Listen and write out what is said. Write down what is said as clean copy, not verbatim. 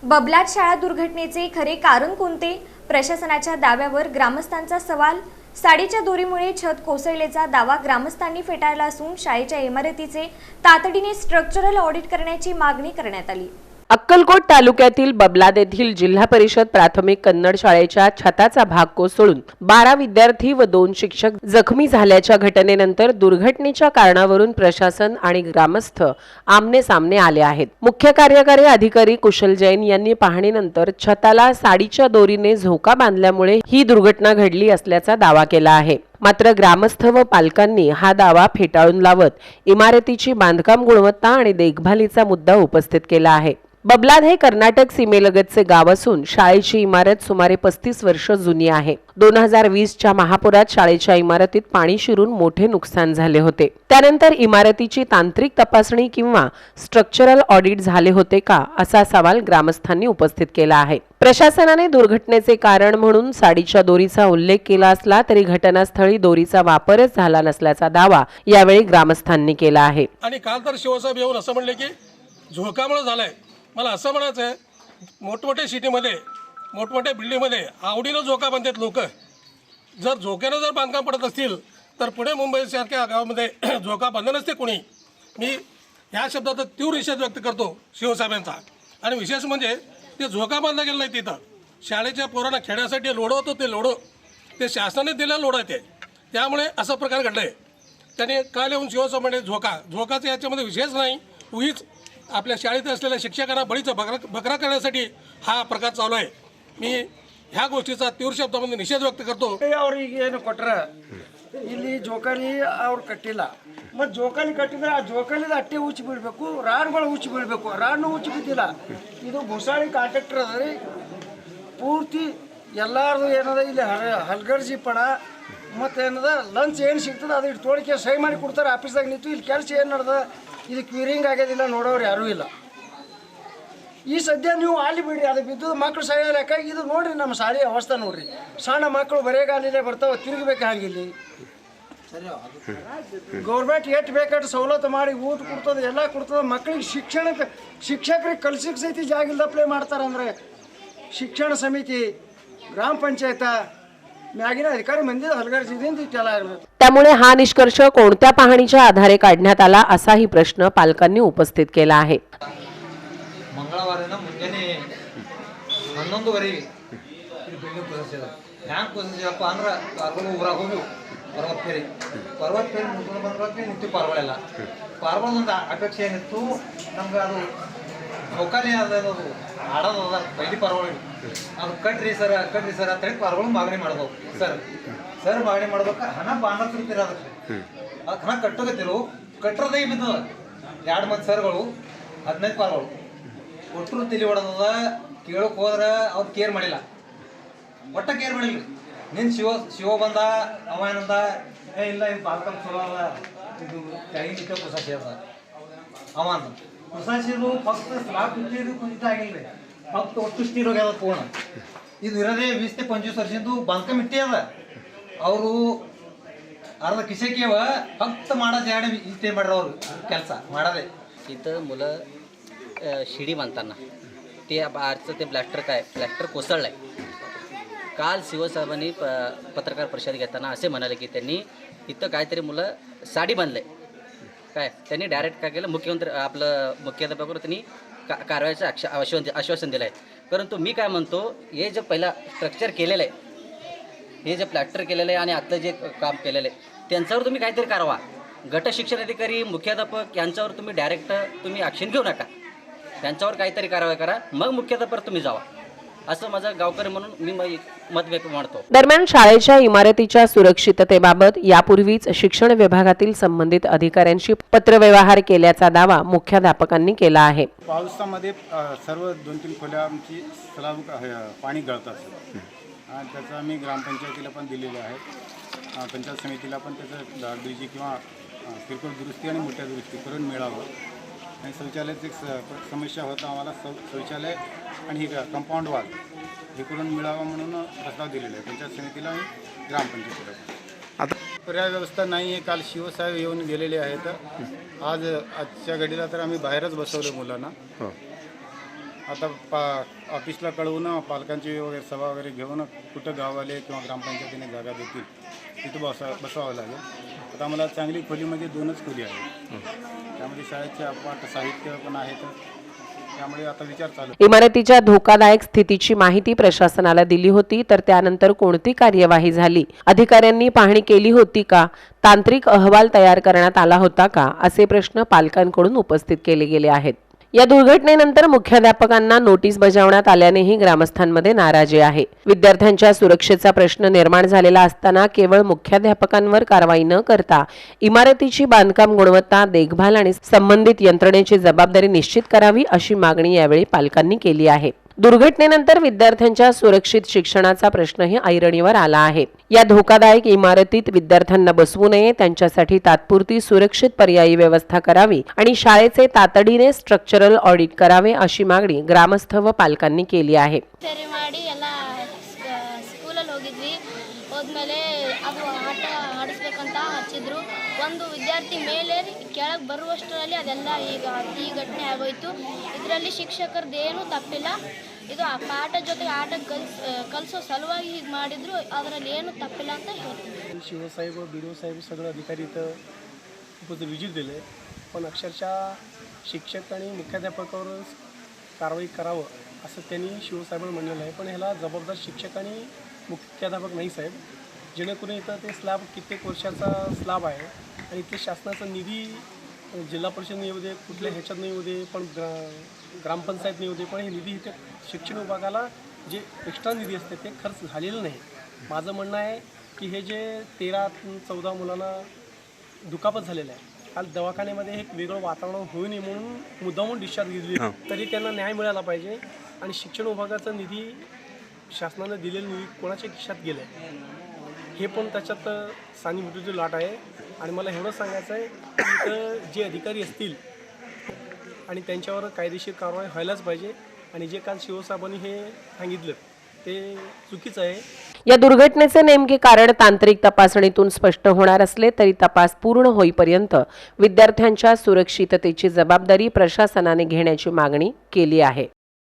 बबलाट शाळा दुर्घटनेचे खरे कारण कोणते? प्रशासनाच्या दाव्यावर ग्रामस्थांचा सवाल। साडीच्या दोरीमुळे छत कोसळल्याचा दावा ग्रामस्थांनी फेटाळला असून शाळेच्या इमारतीचे तातडीने स्ट्रक्चरल ऑडिट करण्याची मागणी करण्यात आली। अक्कलकोट तालुक्यातील बबलाद येथील जिल्हा परिषद प्राथमिक कन्नड शाळेच्या छताचा भाग कोसळून 12 विद्यार्थी व 2 शिक्षक जखमी झाल्याच्या घटनेनंतर दुर्घटनेच्या कारणावरून प्रशासन आणि ग्रामस्थ आमने सामने आले आहेत। मुख्य कार्यकारी अधिकारी कुशल जैन यांनी पाहणीनंतर छताला साडीच्या दोरीने झोका बांधल्यामुळे ही दुर्घटना घडली असल्याचा दावा केला आहे। मात्र ग्रामस्थ व पालकांनी हा दावा फेटाळून लावत इमारतीची बांधकाम गुणवत्ता आणि देखभालीचा मुद्दा उपस्थित केला आहे। बबलाद हे कर्नाटक सीमेलगतचे गाव असून शाळेची इमारत सुमारे 35 वर्ष जुनी आहे। 2020च्या महापुरात शाळेच्या इमारतीत पाणी शिरून मोठे नुकसान झाले होते। त्यानंतर इमारतीची तांत्रिक तपासणी किंवा स्ट्रक्चरल ऑडिट झाले होते का, असा सवाल ग्रामस्थांनी उपस्थित केला आहे। प्रशासनाने दुर्घटनेचे कारण म्हणून साडीच्या दोरीचा उल्लेख केला असला तरी घटनास्थळी दोरीचा वापरच झाला नसल्याचा दावा यावेळी ग्रामस्थांनी केला आहे। आणि काल तर शिवसाहेब येऊन असं म्हणले की झोकामुळे झालाय। मला असं म्हणायचं आहे, मोठमोठ्या सिटीमध्ये मोठमोठ्या बिल्डिंगमध्ये आवडीनं झोका बांधतात लोक। जर झोक्यानं जर बांधकाम पडत असतील तर पुणे मुंबईसारख्या गावामध्ये झोका बांधलं नसते कोणी। मी ह्या शब्दात तीव्र निषेध व्यक्त करतो शिवसाहेबांचा। आणि विशेष म्हणजे ते झोका बांधला गेला नाही, तिथं शाळेच्या पोरांना खेळण्यासाठी लोढं होतं, ते लोढं ते शासनाने दिलेलं लोढं आहे ते, त्यामुळे असा प्रकार घडला आहे। त्याने काल येऊन शिवसाहेब म्हणजे झोकाचं याच्यामध्ये विशेष नाही, उगीच आपल्या शाळेत असलेल्या शिक्षकांना बळीचा बकरा करण्यासाठी हा प्रकार चालू आहे। मी ह्या गोष्टीचा तीव्र शब्दामध्ये निषेध व्यक्त करतो। ಅವ್ರಿಗೆ ಏನು ಕೊಟ್ಟರೆ ಇಲ್ಲಿ ಜೋಕಾಲಿ ಅವ್ರು ಕಟ್ಟಿಲ್ಲ, ಮತ್ತು ಜೋಕಾಲಿ ಕಟ್ಟಿದ್ರೆ ಆ ಜೋಕಾಲಿದ ಅಟ್ಟೆ ಉಚ್ಚಿ ಬಿಡಬೇಕು, ರಾಡ್ಗಳು ಉಚ್ಚಿ ಬಿಡಬೇಕು, ರಾಡ್ನು ಉಚ್ಚಿ ಬಿದ್ದಿಲ್ಲ। ಇದು ಭೂಸಾಳಿ ಕಾಂಟ್ರಾಕ್ಟರ್ ಅದ ರೀ, ಪೂರ್ತಿ ಎಲ್ಲಾರ್ದು ಏನದ ಇಲ್ಲಿ ಹಲ್ಗರ್ಜಿ ಪಣ ಮತ್ತು ಏನದ ಲಂಚ್ ಏನು ಸಿಗ್ತದೆ ಅದು ಇಟ್ಟು ತೋಳಿಕೆ ಸಹಿ ಮಾಡಿ ಕೊಡ್ತಾರೆ ಆಫೀಸ್ದಾಗ ನಿಂತು। ಇಲ್ಲಿ ಕೆಲಸ ಏನು ನಡೆದ ಇದು ಕ್ಯೂರಿಂಗ್ ಆಗೋದಿಲ್ಲ, ನೋಡೋರು ಯಾರೂ ಇಲ್ಲ। ಈ ಸದ್ಯ ನೀವು ಅಲ್ಲಿ ಬಿಡ್ರಿ, ಅದು ಬಿದ್ದು ಮಕ್ಕಳು ಸಾಯಲಾಕ ಇದು ನೋಡ್ರಿ, ನಮ್ಮ ಶಾಲೆಯ ಅವಸ್ಥೆ ನೋಡ್ರಿ। ಸಣ್ಣ ಮಕ್ಕಳು ಬರೆಗಾಲಿಲೆ ಬರ್ತಾವೆ, ತಿರುಗಬೇಕು ಹಂಗಿಲ್ಲಿ। ಗೌರ್ಮೆಂಟ್ ಎಷ್ಟು ಬೇಕಾದ್ರೆ ಸವಲತ್ತು ಮಾಡಿ ಊಟ ಕೊಡ್ತದೆ, ಎಲ್ಲ ಕೊಡ್ತದೆ। ಮಕ್ಕಳಿಗೆ ಶಿಕ್ಷಕರಿಗೆ ಕಲ್ಸಿಗೆ ಸಹಿತ ಜಾಗ ಇಲ್ಲಪ್ಲೇ ಮಾಡ್ತಾರಂದ್ರೆ ಶಿಕ್ಷಣ ಸಮಿತಿ, ಗ್ರಾಮ ಪಂಚಾಯತ म्यागिना अधिकारी मंदिर हलगर्जीने त्याला लागलं। त्यामुळे हा निष्कर्ष कोणत्या पाहणीच्या आधारे काढण्यात आला असाही प्रश्न पालकांनी उपस्थित केला आहे। ಮಂಗಳವಾರನ ಮುಂಜಾನೆ 11:30 ಇಲ್ಲಿ ಬಿಲ್ಡಿಂಗ್ ಕುಸಿಸಿದ। ಹ್ಯಾಂಗ್ ಕುಸಿಸಿದಪ್ಪ ಅಂದ್ರೆ ಕಾರ್ಗಳು ಊರಾಗ ಹೋಗಿ ಪರ್ವತ ಫೇರಿ ಮುಗಿದು ಬಂದ್ರಕ್ಕೆ ನಿಂತು ಪಾರ್ಗಳೆಲ್ಲ ಪಾರ್ಗಳೊಂದು ಅಪೇಕ್ಷೆ ಏನಿತ್ತು ನಮ್ಗೆ, ಅದು ಜೋಕಾಲಿ ಅದು ಆಡೋದ ಪೈಲಿ ಪಾರ್ಗಳಿಗೆ ಅದು ಕಟ್ರಿ ಸರ್ ಅಂತೇಳಿ ಪಾರ್ಗಳು ಮಾಗಣಿ ಮಾಡ್ಬೇಕು। ಸರ್ ಮಾಗಣಿ ಮಾಡ್ಬೇಕು, ಹಣ ಬಾಂಡ್ತಿರ ಅದಕ್ಕೆ ಅದಕ್ಕೆ ಹಣ ಕಟ್ಟೋಗತ್ತಿರು ಕಟ್ಟೋದೇ ಬಿದ್ದದ। 2 ಮಂದಿ ಸರ್ಗಳು 15 ಪಾರ್ಗಳು ಒಟ್ಟರು ತಿಳಿ ಹೊಡೆದ। ಕೇಳೋಕೆ ಹೋದ್ರೆ ಅವ್ರು ಕೇರ್ ಮಾಡಿಲ್ಲ, ಒಟ್ಟ ಕೇರ್ ಮಾಡಿಲ್ಲ। ನಿನ್ನ ಶಿವ ಬಂದ, ಅವ ಏನಂದ, ಇಲ್ಲ ಇದು ಬಾಲ್ಕಲ್ ಚಲೋ ಅದ, ಇದು ಕೆಳಗಿನ ನಿಂತ ಕುಸಾಸಿ ಅದ ಅವ ಅಂದ। ಕುಸಾಸಿದು ಫಸ್ಟ್ ಸ್ಲಾಬ್ ಕುಂತಿದ್ದು ಕುಂತ ಆಗಿಲ್ಲ, ಫಕ್ತ ಒಟ್ಟು ಸ್ಟೀಲ್ ಹೋಗ್ಯದ ಪೂರ್ಣ। ಇದು ಇರೋದೇ 20 ते 25 ವರ್ಷದ್ದು ಬಾಂಧಕಾಮ್ ಇಟ್ಟೇ ಅದ। ಅವರು अर्ध किशेकेव फक्त माडाचे आडे इथे ಮಾಡ್ರ ಅವರು ಕೆಲಸ ಮಾಡದೆ। इथं मुलं शिडी बांधताना ते आजचं ते प्लॅस्टर कोसळलं आहे। काल शिवसाहेबांनी पत्रकार परिषद घेताना असे म्हणाले की त्यांनी इथं काहीतरी मुलं साडी बांधले काय, त्यांनी डायरेक्ट काय केलं, मुख्याध्यापकावर त्यांनी कारवाईचं आश्वासन दिलं आहे। परंतु मी काय म्हणतो, हे जे पहिला स्ट्रक्चर केलेलं आहे, हे जे प्लॅस्टर केलेलं आहे आणि आत्ता जे काम केलेलं आहे त्यांच्यावर तुम्ही काहीतरी कारवा। गट शिक्षण अधिकारी, मुख्याध्यापक यांच्यावर तुम्ही डायरेक्ट ॲक्शन घेऊ नका, त्यांच्यावर काहीतरी कारवाई करा, मग मुख्याध्यापक तुम्ही जावा, असं माझा गावकरी म्हणून मी मत व्यक्त करतो। दरम्यान शाळेच्या इमारतीच्या सुरक्षिततेबाबत यापूर्वीच शिक्षण विभागातील संबंधित अधिकाऱ्यांशी पत्रव्यवहार केल्याचा दावा मुख्याध्यापकांनी केला आहे। पावसामध्ये सर्व 2-3 खोल्या आमची स्लॅब पाणी गळतात आणि त्याचं आम्ही ग्रामपंचायतीला पण दिलेले आहे, पंचायत समितीला पण त्याचं डागडुजी किंवा किरकोळ दुरुस्ती आणि मोठ्या दुरुस्ती करून मिळावं। आणि शौचालयाची एक समस्या होता, आम्हाला शौचालय आणि हे कंपाऊंड वॉल हे करून मिळावं म्हणून प्रस्ताव दिलेला आहे पंचायत समितीला आणि ग्रामपंचायतीला। आता पर्याय व्यवस्था नाही आहे। काल शिवसाहेब येऊन गेलेले आहेत, आजच्या घडीला तर आम्ही बाहेरच बसवलं मुलांना। आता ऑफिसला कळवून पालकांची वगैरे सभा वगैरे घेऊन कुठं गाववाले किंवा ग्रामपंचायतीने जागा देतील तिथं बसावं लागेल. आता मला चांगली खोली म्हणजे 2च खोली आहे. त्यामध्ये शाळेचे अपाट साहित्य पण आहेत. त्यामुळे आता विचार चालू. इमारतीच्या धोकादायक स्थितीची माहिती प्रशासनाला दिली होती, तर त्यानंतर कोणती कार्यवाही झाली? अधिकाऱ्यांनी पाहणी केली होती का? तांत्रिक अहवाल तयार करण्यात आला होता का? असे प्रश्न पालकांकडून उपस्थित केले गेले आहेत. या दुर्घटनेनंतर मुख्याध्यापकांना नोटीस बजावण्यात आल्यानेही ग्रामस्थांमध्ये नाराजी आहे. विद्यार्थ्यांच्या सुरक्षेचा प्रश्न निर्माण झालेला असताना केवळ मुख्याध्यापकांवर कारवाई न करता इमारतीची बांधकाम गुणवत्ता, देखभाल आणि संबंधित यंत्रणेची जबाबदारी निश्चित करावी अशी मागणी यावेळी पालकांनी केली आहे. दुर्घटनेनंतर विद्यार्थ्यांच्या सुरक्षित शिक्षणाचा प्रश्नही ऐरणीवर आला आहे. या धोकादायक इमारतीत विद्यार्थ्यांना बसवू नये, त्यांच्यासाठी तात्पुरती सुरक्षित पर्यायी व्यवस्था करावी आणि शाळेचे तातडीने स्ट्रक्चरल ऑडिट करावे अशी मागणी ग्रामस्थ व पालकांनी केली आहे. ಸರಿ ಮಾಡಿ ಎಲ್ಲ ಸ್ಕೂಲಲ್ಲಿ ಹೋಗಿದ್ವಿ. ಹೋದ್ಮೇಲೆ ಅದು ಆಟ ಆಡಿಸ್ಬೇಕಂತ ಹಚ್ಚಿದ್ರು. ಒಂದು ವಿದ್ಯಾರ್ಥಿ ಮೇಲೆ ಕೆಳಗೆ ಬರುವಷ್ಟರಲ್ಲಿ ಅದೆಲ್ಲ ಈ ಘಟನೆ ಆಗೋಯ್ತು. ಇದರಲ್ಲಿ ಶಿಕ್ಷಕರದ್ದೇನೂ ತಪ್ಪಿಲ್ಲ. ಇದು ಆ ಪಾಠ ಜೊತೆಗೆ ಆಟ ಕಲಿಸೋ ಸಲುವಾಗಿ ಹೀಗೆ ಮಾಡಿದ್ರು. ಅದರಲ್ಲಿ ಏನೂ ತಪ್ಪಿಲ್ಲ ಅಂತ ಹೇಳ್ತೀನಿ. शिवसाहेब BDO साहेब सगळे अधिकारी इथं उपस्थित विजिट दिले, पण अक्षरशः शिक्षक आणि मुख्याध्यापकावर कारवाई करावं असं त्यांनी शिवसाहेबांना म्हणलेलं आहे. पण ह्याला जबाबदार शिक्षक आणि मुख्याध्यापक नाही साहेब. जेणेकरून इथं ते स्लॅब कित्येक वर्षाचा स्लॅब आहे आणि इथे शासनाचा निधी जिल्हा परिषद नाही होऊ दे, कुठल्या ह्याच्यात नाही होऊ दे, पण ग्रामपंचायत नाही होऊ दे, पण हे निधी इथे शिक्षण विभागाला जे एक्स्ट्रा निधी असते ते खर्च झालेलं नाही. माझं म्हणणं आहे की हे जे 13-14 मुलांना दुखापत झालेलं आहे, काल दवाखान्यामध्ये एक वेगळं वातावरण होऊ नये म्हणून मुद्दामून डिस्चार्ज घेतली, तरी त्यांना न्याय मिळाला पाहिजे. आणि शिक्षण विभागाचा निधी, शासनानं दिलेला निधी कोणाच्या खिशात गेला आहे हे पण त्याच्यात सानिभूतीची लाट आहे. आणि मला एवढं सांगायचं आहे की इथं जे अधिकारी असतील आणि त्यांच्यावर कायदेशीर कारवाई व्हायलाच पाहिजे. आणि जे काल शिवसाहेबांनी हे सांगितलं ते चुकीचं आहे. या दुर्घटनेचे नेमके कारण तांत्रिक तपासणीतून स्पष्ट होणार असले तरी तपास पूर्ण होईपर्यंत विद्यार्थ्यांच्या सुरक्षिततेची जबाबदारी प्रशासनाने घेण्याची मागणी केली आहे.